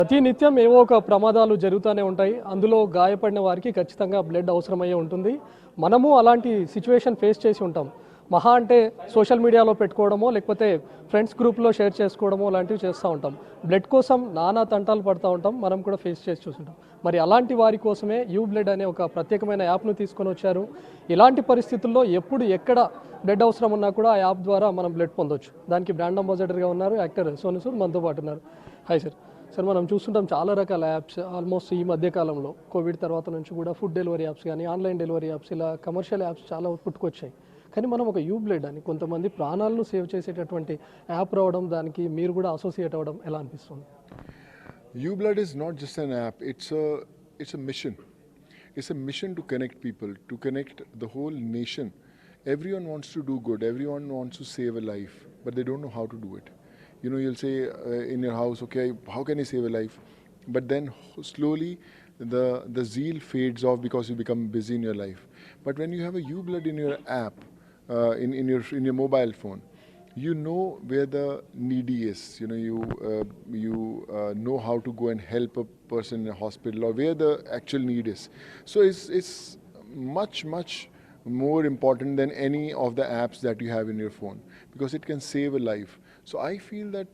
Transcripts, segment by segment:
ప్రతి నిత్యం ఏవో ఒక ప్రమాదాలు జరుగుతూనే ఉంటాయి. అందులో గాయపడిన వారికి ఖచ్చితంగా బ్లడ్ అవసరమయ్యే ఉంటుంది. మనము అలాంటి సిచ్యువేషన్ ఫేస్ చేసి ఉంటాం. మహా అంటే సోషల్ మీడియాలో పెట్టుకోవడమో లేకపోతే ఫ్రెండ్స్ గ్రూప్లో షేర్ చేసుకోవడమో లాంటివి చేస్తూ ఉంటాం. బ్లడ్ కోసం నానా తంటాలు పడుతూ ఉంటాం. మనం కూడా ఫేస్ చేసి చూస్తుంటాం. మరి అలాంటి వారి కోసమే యూ బ్లడ్ అనే ఒక ప్రత్యేకమైన యాప్ను తీసుకొని వచ్చారు. ఇలాంటి పరిస్థితుల్లో ఎప్పుడు ఎక్కడ బ్లడ్ అవసరం ఉన్నా కూడా ఆ యాప్ ద్వారా మనం బ్లడ్ పొందొచ్చు. దానికి బ్రాండ్ అంబాసిడర్గా ఉన్నారు యాక్టర్ సోను సూద్ మనతో పాటు ఉన్నారు. Hi sir. సార్, మనం చూస్తుంటాం చాలా రకాల యాప్స్ ఆల్మోస్ట్ ఈ మధ్యకాలంలో కోవిడ్ తర్వాత నుంచి కూడా ఫుడ్ డెలివరీ యాప్స్ కానీ ఆన్లైన్ డెలివరీ యాప్స్ ఇలా కమర్షియల్ యాప్స్ చాలా పుట్టుకొచ్చాయి. కానీ మనం ఒక యూ బ్లడ్ అని కొంతమంది ప్రాణాలను సేవ్ చేసేటటువంటి యాప్ రావడం, దానికి మీరు కూడా అసోసియేట్ అవ్వడం ఎలా అనిపిస్తుంది? U Blood is not just an app, it's a mission. It's a mission to connect people, to connect the whole nation. Everyone wants to do good, everyone wants to save a life, but they don't know how to do it. You know, you'll say in your house, okay, how can I save a life? But then slowly the zeal fades off because you become busy in your life. But when you have a U Blood in your app, in your mobile phone, you know where the needy is. You know, you know how to go and help a person in a hospital or where the actual need is. So it's much more important than any of the apps that you have in your phone, because it can save a life. So I feel that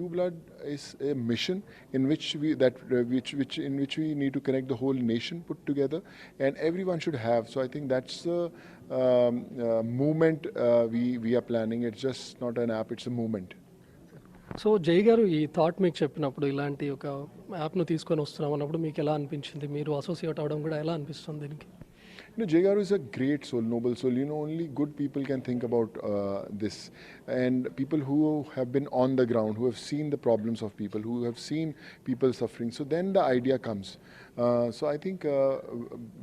U Blood is a mission in which we need to connect the whole nation put together, and everyone should have. So I think that's the movement we are planning. It's just not an app; it's a movement. So జై గారు, ఈ thought మీకు చెప్పినప్పుడు, ఇలాంటి ఒక యాప్ను తీసుకొని వస్తున్నాం అన్నప్పుడు మీకు ఎలా అనిపించింది? మీరు అసోసియేట్ అవ్వడం కూడా ఎలా అనిపిస్తుంది దీనికి? You know, Jagan is a great soul, noble soul. You know, only good people can think about this. And people who have been on the ground, who have seen the problems of people, who have seen people suffering. So then the idea comes. So I think,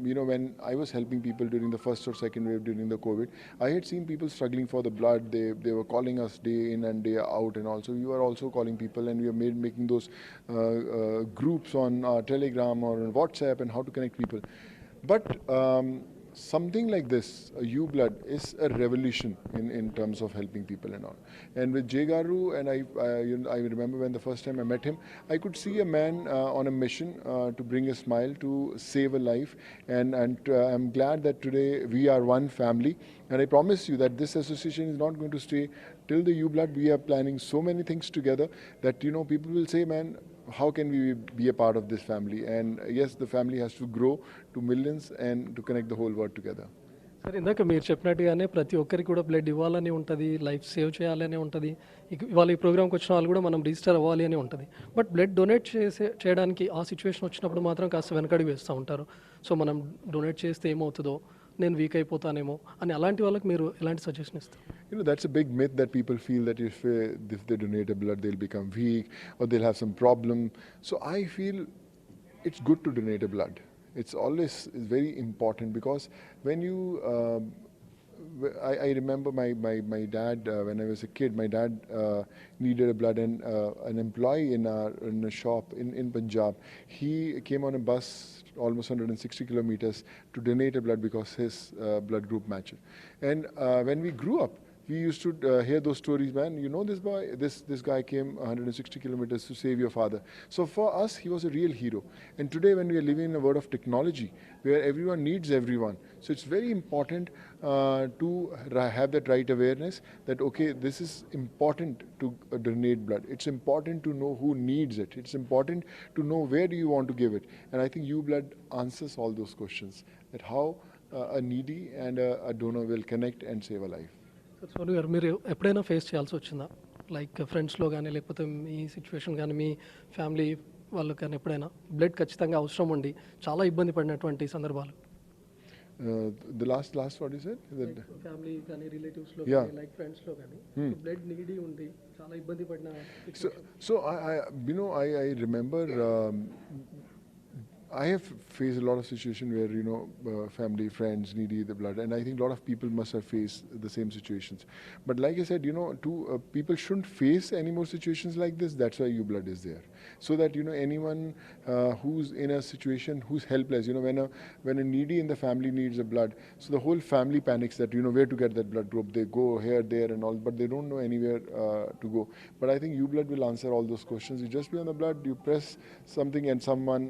you know, when I was helping people during the first or second wave during the COVID, I had seen people struggling for the blood. They were calling us day in and day out, and also we were also calling people, and we are making those groups on Telegram or on WhatsApp and how to connect people. But something like this, U Blood, is a revolution in terms of helping people and all. And with Jay Garu, and I remember when the first time I met him, I could see a man on a mission to bring a smile, to save a life. And I'm glad that today we are one family. And I promise you that this association is not going to stay till the U Blood. We are planning so many things together that, you know, people will say, man, how can we be a part of this family? And yes, the family has to grow to millions and to connect the whole world together. Sir, ఇందాక మీరు చెప్పినట్టుగానే ప్రతి ఒక్కరికి కూడా blood ఇవ్వాలని ఉంటుంది, life save చేయాలని ఉంటుంది. ఇవాళ ఈ ప్రోగ్రామ్కి వచ్చిన వాళ్ళు కూడా మనం రిజిస్టర్ అవ్వాలి అని ఉంటుంది. బట్ బ్లడ్ డొనేట్ చేయడానికి ఆ సిచ్యువేషన్ వచ్చినప్పుడు మాత్రం కాస్త వెనకడుగు వేస్తూ ఉంటారు. సో మనం డొనేట్ చేస్తే ఏమవుతుందో, నేను వీక్ అయిపోతానేమో అని, అలాంటి వాళ్ళకి మీరు ఎలాంటి సజెషన్ ఇస్తారు? You know, that's a big myth that people feel that if they donate a blood, they'll become weak or they'll have some problem. So I feel it's good to donate a blood. It's very important, because when you I remember my dad, when I was a kid, my dad needed a blood, and an employee in a shop in Punjab, he came on a bus almost 160 kilometers to donate a blood because his blood group matched. And when we grew up, we used to hear those stories, man, you know, this boy, this guy came 160 kilometers to save your father. So for us, he was a real hero. And today, when we are living in a world of technology where everyone needs everyone, so it's very important to have that right awareness that, okay, this is important to donate blood. It's important to know who needs it. It's important to know where do you want to give it. And I think U Blood answers all those questions, that how a needy and a donor will connect and save a life. Sonu గారు, మీరు ఎప్పుడైనా face చేయాల్సి వచ్చిందా? Like ఫ్రెండ్స్లో కానీ లేకపోతే మీ situation కానీ మీ family వాళ్ళు కానీ ఎప్పుడైనా బ్లడ్ ఖచ్చితంగా అవసరం ఉండి చాలా ఇబ్బంది పడినటువంటి సందర్భాలు? The last what you said? Family కానీ రిలేటివ్స్లో కానీ లైక్ ఫ్రెండ్స్లో కానీ బ్లడ్ నీడీ ఉండి చాలా ఇబ్బంది పడిన. So I remember I have faced a lot of situations where, you know, family, friends needy the blood, and I think a lot of people must have faced the same situations. But like I said, you know, people shouldn't face any more situations like this. That's why U Blood is there. so that anyone who's in a situation who's helpless, when a needy in the family needs a blood, so the whole family panics that where to get that blood group. They go here, there, and all, but they don't know anywhere to go. But I think UBlood will answer all those questions. You just be on the blood, you press something, and someone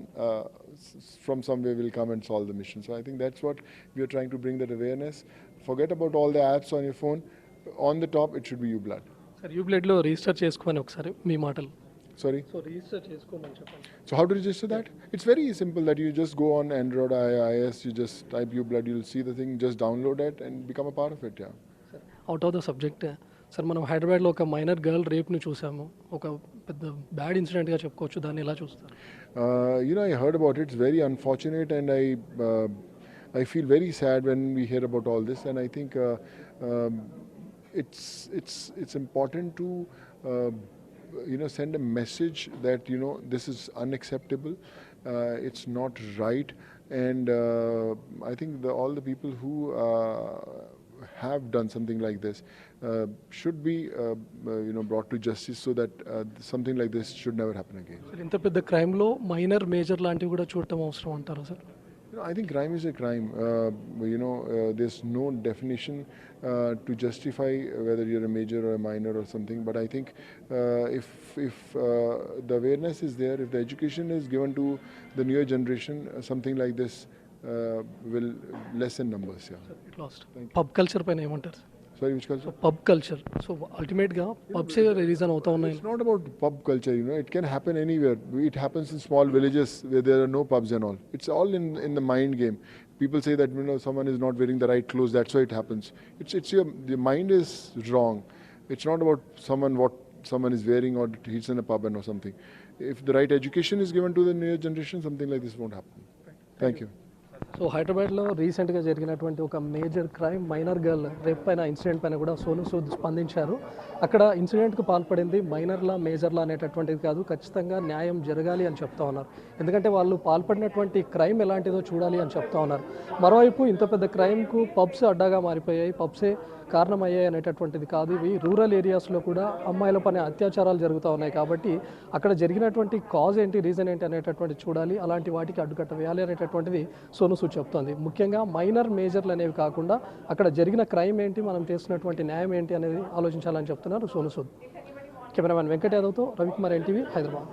from somewhere will come and solve the mission. So I think that's what we are trying to bring, that awareness. Forget about all the apps on your phone. On the top, it should be UBlood. Sir you బ్లడ్లో register చేసుకోమని ఒకసారి మీ మాటలు. Sorry? So register చేసుకోమని చెప్పండి. So how to register that? It's very simple, that you just go on Android, iOS, you just type UBlood, you'll see the thing, just download it and become a part of it, yeah. Out of the subject sir, మనం హైదరాబాద్లో ఒక minor girl రేప్ని చూసాము. ఒక పెద్ద bad ఇన్సిడెంట్గా చెప్పుకోవచ్చు. దాన్ని ఎలా చూస్తారు? I heard about it. It's very unfortunate, and I feel very sad when we hear about all this. And I think it's important to send a message that this is unacceptable. It's not right, and I think all the people who have done something like this should be brought to justice, so that something like this should never happen again. Sir, ఇంత పెద్ద క్రైమ్లో minor major లాంటివి కూడా చూడటం అవసరం అంటారా sir? I think crime is a crime. There's no definition to justify whether you're a major or a minor or something. But I think if the awareness is there, if the education is given to the newer generation, something like this will lessen numbers. Yeah. It last pub culture పైన ఏమంటారు? Sorry, which culture? Pub culture. So అల్టిమేట్గా పబ్సే reason అవుతా ఉన్నాయి. It's not about pub culture, it can happen anywhere. It happens in small villages where there are no pubs and all. It's all in the mind game. People say that someone is not wearing the right clothes, that's why it happens. It's the mind is wrong. It's not about what someone is wearing or he's in a pub and or something. If the right education is given to the newer generation, something like this won't happen. Thank you. So హైదరాబాద్లో రీసెంట్గా జరిగినటువంటి ఒక major crime, minor girl rape పైన incident పైన కూడా సోను సూద్ స్పందించారు. అక్కడ ఇన్సిడెంట్కు పాల్పడింది మైనర్లా మేజర్లా అనేటటువంటిది కాదు, ఖచ్చితంగా న్యాయం జరగాలి అని చెప్తా ఉన్నారు. ఎందుకంటే వాళ్ళు పాల్పడినటువంటి క్రైమ్ ఎలాంటిదో చూడాలి అని చెప్తా ఉన్నారు. మరోవైపు ఇంత పెద్ద క్రైమ్కు పబ్స్ అడ్డాగా మారిపోయాయి, పబ్సే కారణమయ్యాయి అనేటటువంటిది కాదు. ఇవి రూరల్ ఏరియాస్లో కూడా అమ్మాయిల పైన అత్యాచారాలు జరుగుతూ ఉన్నాయి. కాబట్టి అక్కడ జరిగినటువంటి కాజ్ ఏంటి, రీజన్ ఏంటి అనేటటువంటి చూడాలి, అలాంటి వాటికి అడ్డుకట్ట వేయాలి అనేటటువంటిది సోను సూద్ చెప్తోంది. ముఖ్యంగా మైనర్ మేజర్లు అనేవి కాకుండా అక్కడ జరిగిన క్రైమ్ ఏంటి, మనం చేస్తున్నటువంటి న్యాయం ఏంటి అనేది ఆలోచించాలని చెప్తున్నారు సోను సూద్. కెమెరామెన్ వెంకట్ యాదవ్తో రవికుమార్, NTV, హైదరాబాద్.